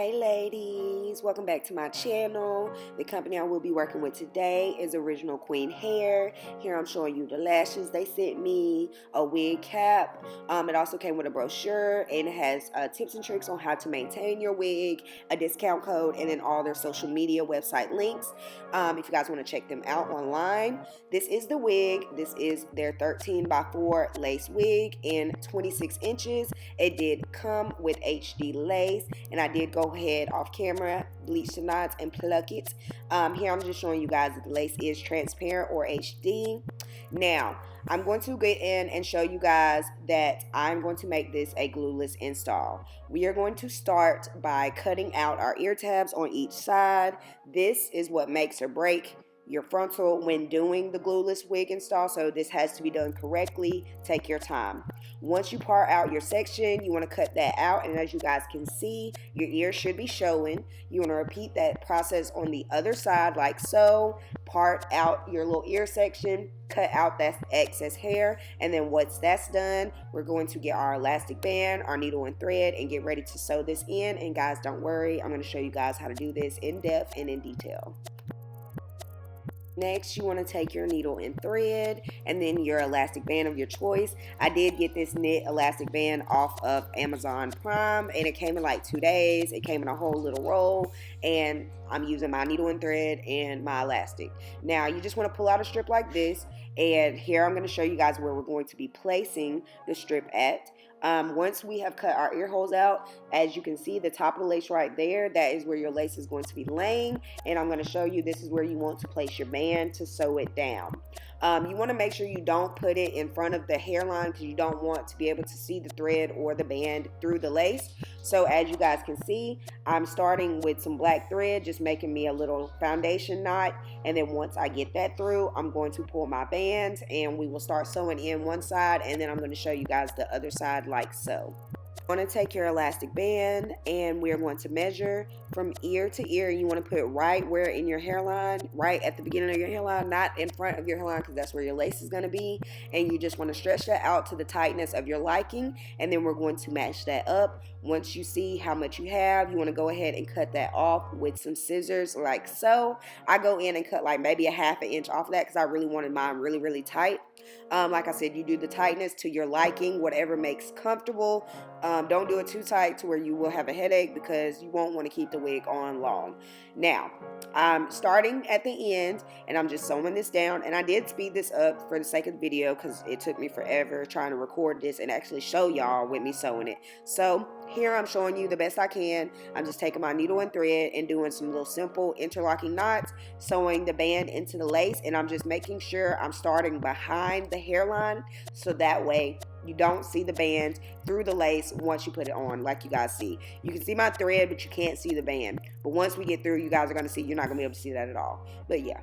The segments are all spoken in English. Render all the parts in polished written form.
Hey ladies, welcome back to my channel. The company I will be working with today is Original Queen Hair. Here I'm showing you the lashes they sent me, a wig cap. It also came with a brochure and it has tips and tricks on how to maintain your wig, a discount code, and then all their social media website links if you guys want to check them out online. This is the wig. This is their 13x4 lace wig in 26 inches. It did come with HD lace, and I did go ahead off camera, bleach the knots and pluck it. Here I'm just showing you guys that the lace is transparent or HD. Now I'm going to get in and show you guys that I'm going to make this a glueless install. We are going to start by cutting out our ear tabs on each side. This is what makes or break your frontal when doing the glueless wig install, so this has to be done correctly. Take your time. Once you part out your section, you want to cut that out, and as you guys can see, your ear should be showing. You want to repeat that process on the other side like so. Part out your little ear section, cut out that excess hair, and then once that's done, we're going to get our elastic band, our needle and thread, and get ready to sew this in. And guys, don't worry, I'm going to show you guys how to do this in depth and in detail. Next, you want to take your needle and thread and then your elastic band of your choice. I did get this knit elastic band off of Amazon Prime, and it came in like 2 days. It came in a whole little roll, and I'm using my needle and thread and my elastic. Now, you just want to pull out a strip like this, and here I'm going to show you guys where we're going to be placing the strip at. Once we have cut our ear holes out, as you can see, the top of the lace right there, that is where your lace is going to be laying, and I'm going to show you this is where you want to place your band to sew it down. You want to make sure you don't put it in front of the hairline because you don't want to be able to see the thread or the band through the lace. So as you guys can see, I'm starting with some black thread, just making me a little foundation knot, and then once I get that through, I'm going to pull my band and we will start sewing in one side, and then I'm going to show you guys the other side like so. You want to take your elastic band and we're going to measure from ear to ear. You want to put it right where in your hairline, right at the beginning of your hairline, not in front of your hairline because that's where your lace is going to be. And you just want to stretch that out to the tightness of your liking, and then we're going to match that up. Once you see how much you have, you want to go ahead and cut that off with some scissors like so. I go in and cut like maybe a ½ inch off of that because I really wanted mine really tight. Like I said, you do the tightness to your liking, whatever makes comfortable. Don't do it too tight to where you will have a headache because you won't want to keep the wig on long. Now, I'm starting at the end and I'm just sewing this down, and I did speed this up for the sake of the video because it took me forever trying to record this and actually show y'all with me sewing it. So here I'm showing you the best I can. I'm just taking my needle and thread and doing some little simple interlocking knots, sewing the band into the lace, and I'm just making sure I'm starting behind the hairline so that way you don't see the band through the lace once you put it on. Like you guys see, you can see my thread but you can't see the band, but once we get through, you guys are going to see, you're not going to be able to see that at all. But yeah,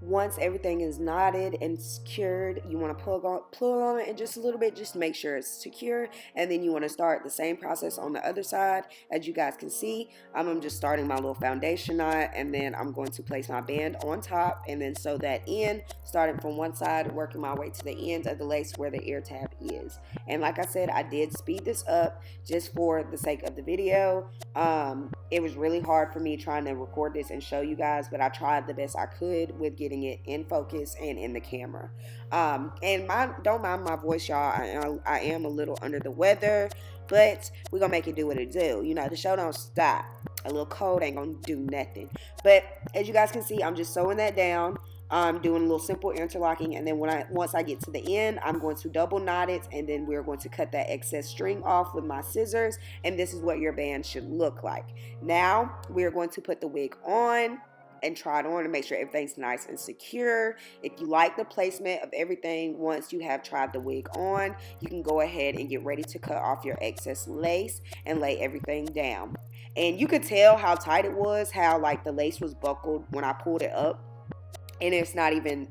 once everything is knotted and secured, you want to pull on it just a little bit just to make sure it's secure, and then you want to start the same process on the other side. As you guys can see, I'm just starting my little foundation knot, and then I'm going to place my band on top and then sew that in, starting from one side, working my way to the end of the lace where the ear tab is. And like I said, I did speed this up just for the sake of the video. It was really hard for me trying to record this and show you guys, but I tried the best I could with getting it in focus and in the camera. And don't mind my voice, y'all. I am a little under the weather, but we're gonna make it do what it do. You know, the show don't stop. A little cold ain't gonna do nothing. But as you guys can see, I'm just sewing that down. I'm doing a little simple interlocking, and then once I get to the end, I'm going to double knot it, and then we're going to cut that excess string off with my scissors, and this is what your band should look like. Now we're going to put the wig on and try it on to make sure everything's nice and secure. If you like the placement of everything once you have tried the wig on, you can go ahead and get ready to cut off your excess lace and lay everything down. And you could tell how tight it was, how like the lace was buckled when I pulled it up, and it's not even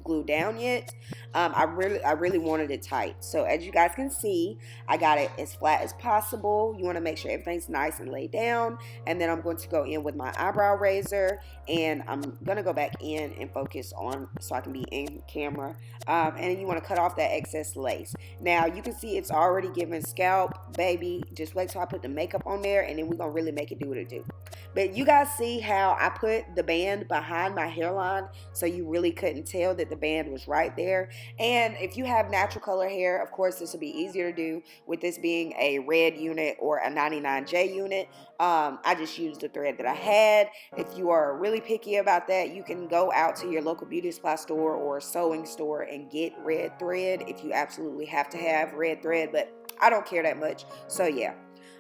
glued down yet. I really wanted it tight. So as you guys can see, I got it as flat as possible. You want to make sure everything's nice and laid down. And then I'm going to go in with my eyebrow razor, and I'm going to go back in and focus on so I can be in camera. And you want to cut off that excess lace. Now you can see it's already giving scalp, baby. Just wait till I put the makeup on there, and then we're going to really make it do what it do. But you guys see how I put the band behind my hairline, so you really couldn't tell that the band was right there. And if you have natural color hair, of course this will be easier to do, with this being a red unit or a 99J unit. I just used the thread that I had. If you are really picky about that, you can go out to your local beauty supply store or sewing store and get red thread if you absolutely have to have red thread, but I don't care that much. So yeah.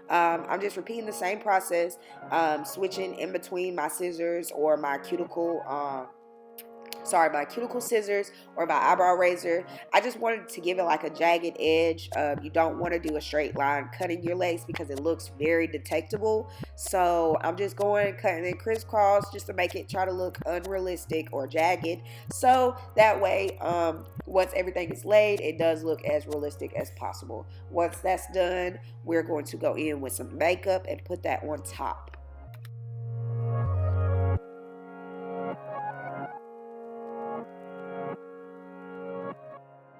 I'm just repeating the same process, switching in between my scissors or my cuticle scissors or my eyebrow razor. I just wanted to give it like a jagged edge. You don't want to do a straight line cutting your lace because it looks very detectable. So I'm just going cutting it crisscross just to make it try to look unrealistic or jagged. So that way, once everything is laid, it does look as realistic as possible. Once that's done, we're going to go in with some makeup and put that on top.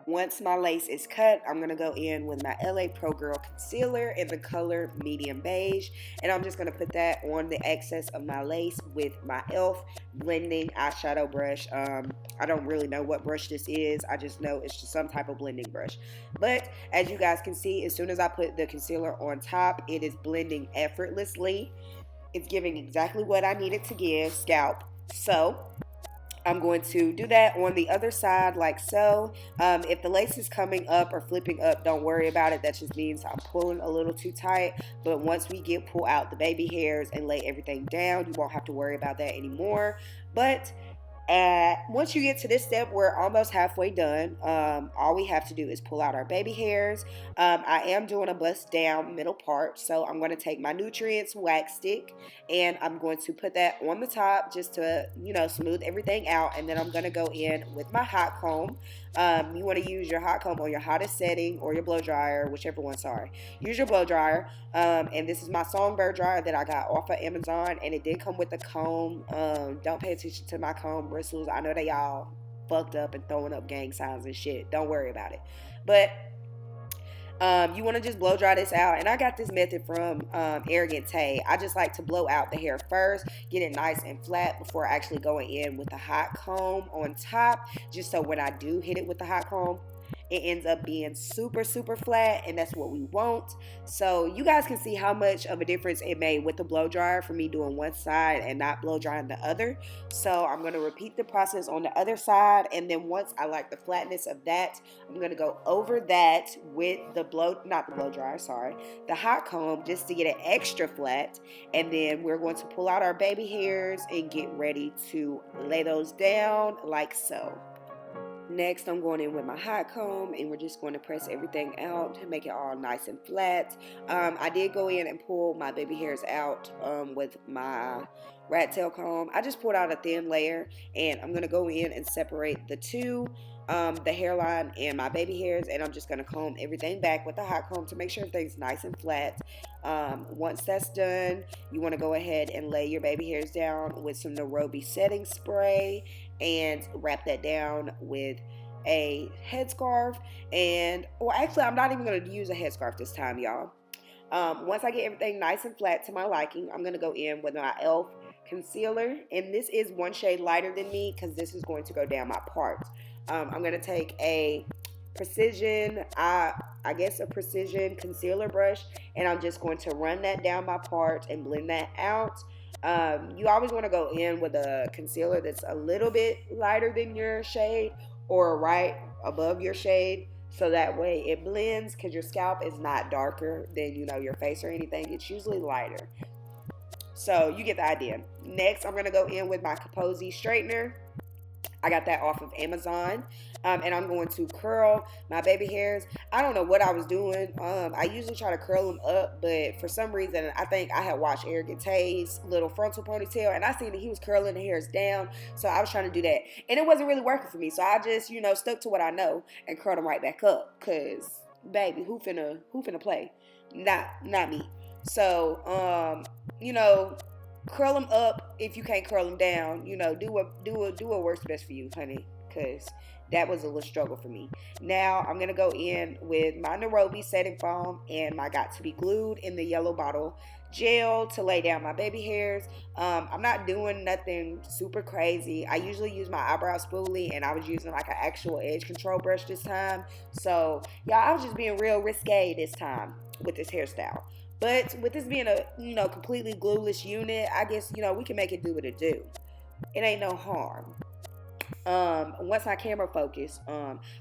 Once my lace is cut, I'm going to go in with my LA Pro Girl concealer in the color medium beige, and I'm just going to put that on the excess of my lace with my e.l.f. blending eyeshadow brush. I don't really know what brush this is. I just know it's just some type of blending brush. But as you guys can see, as soon as I put the concealer on top, it is blending effortlessly. It's giving exactly what I need it to give, scalp. So I'm going to do that on the other side like so. If the lace is coming up or flipping up, don't worry about it. That just means I'm pulling a little too tight. But once we pull out the baby hairs and lay everything down, you won't have to worry about that anymore. But once you get to this step, we're almost halfway done. All we have to do is pull out our baby hairs. I am doing a bust down middle part, so I'm going to take my Nutrients wax stick and I'm going to put that on the top just to, smooth everything out. And then I'm going to go in with my hot comb. You want to use your hot comb on your hottest setting or your blow dryer, whichever one. Sorry, use your blow dryer. And this is my Songbird dryer that I got off of Amazon, and it did come with a comb. Don't pay attention to my comb bristles. I know they all fucked up and throwing up gang signs and shit. Don't worry about it. But you want to just blow dry this out. And I got this method from Arrogant Tay. I just like to blow out the hair first, get it nice and flat before actually going in with the hot comb on top, just so when I do hit it with the hot comb, it ends up being super, super flat, and that's what we want. So you guys can see how much of a difference it made with the blow dryer for me doing one side and not blow drying the other. So I'm going to repeat the process on the other side, and then once I like the flatness of that, I'm going to go over that with the the hot comb, just to get it extra flat. And then we're going to pull out our baby hairs and get ready to lay those down like so. Next, I'm going in with my hot comb, and we're just going to press everything out to make it all nice and flat. I did go in and pull my baby hairs out with my rat tail comb. I just pulled out a thin layer, and I'm going to go in and separate the two, the hairline and my baby hairs, and I'm just going to comb everything back with the hot comb to make sure everything's nice and flat. Once that's done, you want to go ahead and lay your baby hairs down with some Nairobi setting spray and wrap that down with a headscarf. And actually, I'm not even going to use a headscarf this time, y'all. Once I get everything nice and flat to my liking, I'm going to go in with my e.l.f. concealer, and this is one shade lighter than me because this is going to go down my parts. I'm going to take a precision concealer brush, and I'm just going to run that down my parts and blend that out. You always want to go in with a concealer that's a little bit lighter than your shade or right above your shade, so that way it blends, because your scalp is not darker than your face or anything. It's usually lighter. So you get the idea. Next, I'm going to go in with my Burgundy straightener. I got that off of Amazon, and I'm going to curl my baby hairs. I don't know what I was doing. I usually try to curl them up, but for some reason, I think I had watched Eric Tay's little frontal ponytail, and I seen that he was curling the hairs down. So I was trying to do that, and it wasn't really working for me. So I just, stuck to what I know and curled them right back up. Cause baby, who finna play? Not me. So curl them up if you can't curl them down. Do what works best for you, honey. Cause that was a little struggle for me. Now I'm gonna go in with my Nairobi setting foam and my Got to Be Glued in the yellow bottle gel to lay down my baby hairs. I'm not doing nothing super crazy. I usually use my eyebrow spoolie, and I was using like an actual edge control brush this time. So y'all, I was just being real risque this time with this hairstyle. But with this being a completely glueless unit, I guess we can make it do what it do. It ain't no harm. Once I camera focus,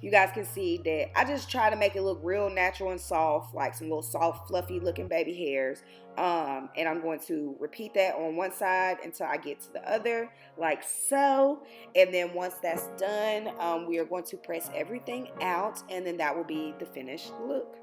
you guys can see that I just try to make it look real natural and soft, like some little soft fluffy looking baby hairs. And I'm going to repeat that on one side until I get to the other, like so. And then once that's done, we are going to press everything out, and then that will be the finished look.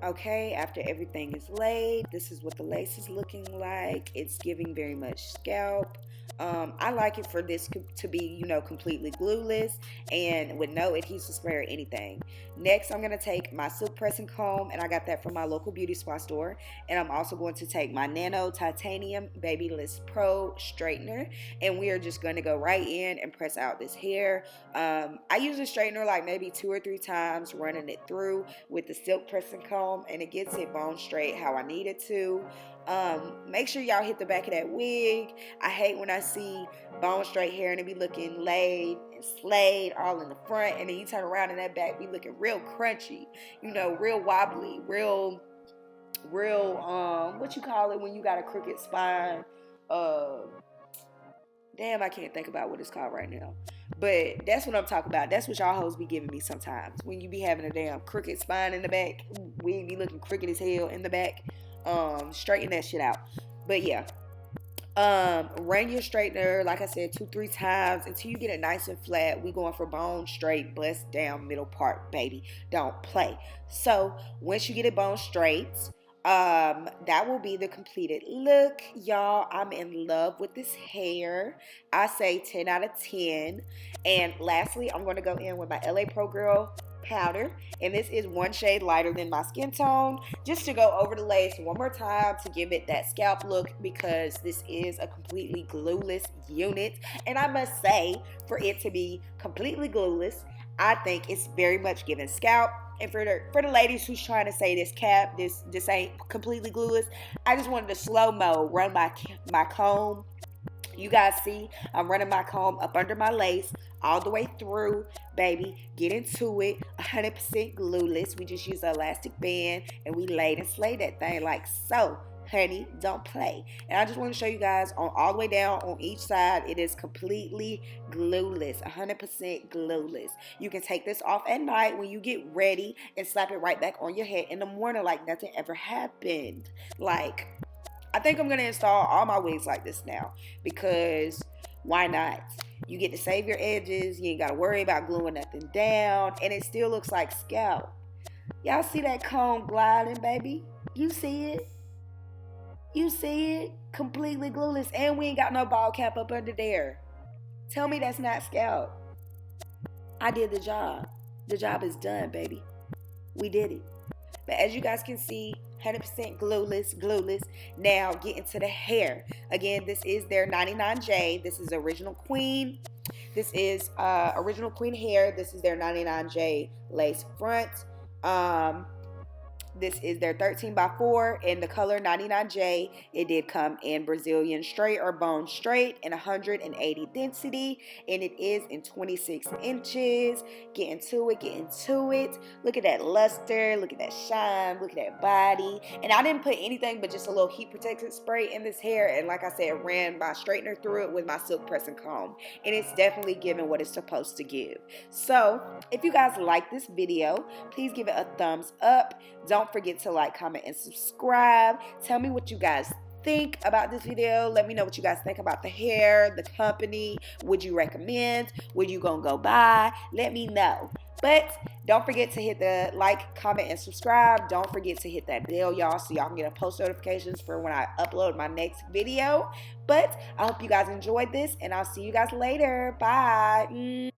Okay, after everything is laid, this is what the lace is looking like. It's giving very much scalp. I like it for this to be, completely glueless and with no adhesive spray or anything. Next, I'm going to take my silk pressing comb, and I got that from my local beauty spa store. And I'm also going to take my Nano Titanium Babyliss Pro Straightener, and we are just going to go right in and press out this hair. I use a straightener like maybe 2 or 3 times, running it through with the silk pressing comb, and it gets it bone straight how I need it to. Make sure y'all hit the back of that wig. I hate when I see bone straight hair and it be looking laid and slayed all in the front, and then you turn around and that back be looking real crunchy, real wobbly, real what you call it when you got a crooked spine. Damn, I can't think about what it's called right now. But that's what I'm talking about. That's what y'all hoes be giving me sometimes. When you be having a damn crooked spine in the back, we be looking crooked as hell in the back. Straighten that shit out. But yeah. Run your straightener, like I said, 2-3 times until you get it nice and flat. We going for bone straight, bust down middle part, baby. Don't play. So once you get it bone straight, that will be the completed look. Y'all, I'm in love with this hair. I say 10 out of 10. And lastly, I'm going to go in with my LA Pro Girl powder, and this is 1 shade lighter than my skin tone, just to go over the lace one more time to give it that scalp look, because this is a completely glueless unit. And I must say, for it to be completely glueless, I think it's very much giving scalp. And for the ladies who's trying to say this cap, this ain't completely glueless, I just wanted to slow mo run my comb. You guys see, I'm running my comb up under my lace all the way through, baby. Get into it. 100% glueless. We just use an elastic band and we laid and slayed that thing like so. Honey, don't play. And I just want to show you guys on all the way down on each side, it is completely glueless, 100% glueless. You can take this off at night when you get ready and slap it right back on your head in the morning like nothing ever happened. Like, I think I'm going to install all my wigs like this now because why not? You get to save your edges. You ain't got to worry about gluing nothing down. And it still looks like scalp. Y'all see that comb gliding, baby? You see it? You see it? Completely glueless. And we ain't got no ball cap up under there. Tell me that's not scalp. I did the job. The job is done, baby. We did it. But as you guys can see, 100% glueless. Now get into the hair. Again, this is their 99J. This is original queen. This is original queen hair. This is their 99J lace front. This is their 13x4 in the color 99J. It did come in Brazilian straight or bone straight and 180 density. And it is in 26 inches. Get into it. Look at that luster. Look at that shine. Look at that body. And I didn't put anything but just a little heat protectant spray in this hair. And like I said, ran my straightener through it with my silk pressing comb. And it's definitely giving what it's supposed to give. So if you guys like this video, please give it a thumbs up. Don't forget to like, comment, and subscribe. Tell me what you guys think about this video. Let me know what you guys think about the hair, the company. Would you recommend? Would you gonna go buy? Let me know. But don't forget to hit the like, comment, and subscribe. Don't forget to hit that bell, y'all, so y'all can get post notifications for when I upload my next video. But I hope you guys enjoyed this, and I'll see you guys later. Bye.